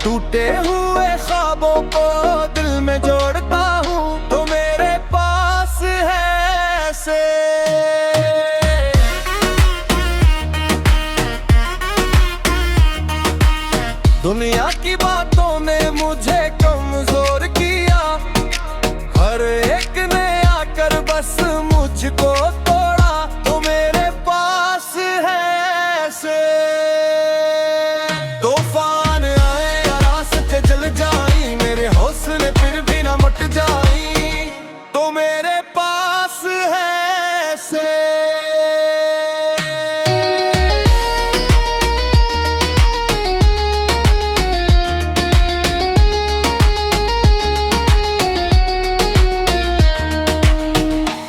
टूटे हुए ख्वाबों को दिल में जोड़ता हूँ, तो मेरे पास है ऐसे। दुनिया की बातों ने मुझे कमजोर किया, हर एक ने आकर बस मुझको तोड़ा, तो मेरे पास है ऐसे। तूफान आए या रास्ते जल जाई, मेरे हौसले फिर भी ना मट जाई, तो मेरे पास है ऐसे।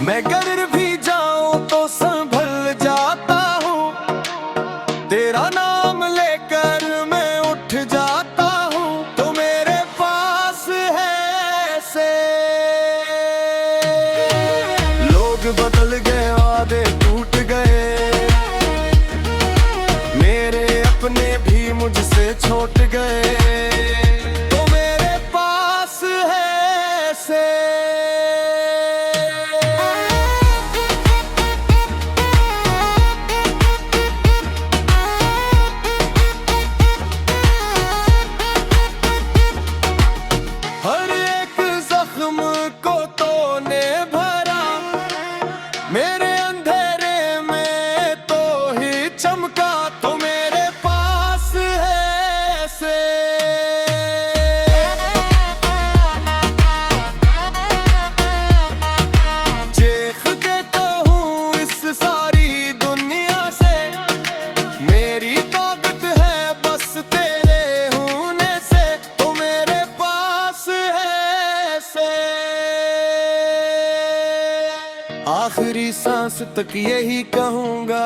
मैं गिर भी जाऊं तो संभल जाता हूँ, तेरा नाम लेकर मैं उठ जाता हूँ, तो मेरे पास है ऐसे। लोग बदल गए, वादे टूट गए, मेरे अपने भी मुझसे छूट गए, तो मेरे पास है ऐसे। हर एक जख्म को तूने भरा, मेरे अंधेरे में तो ही चमका, तो मेरे पास है ऐसे। चीख देता हूँ इस सारी दुनिया से, मेरी ताकत है बस तेरे होने से, तो मेरे पास है ऐसे। आखिरी सांस तक यही कहूँगा,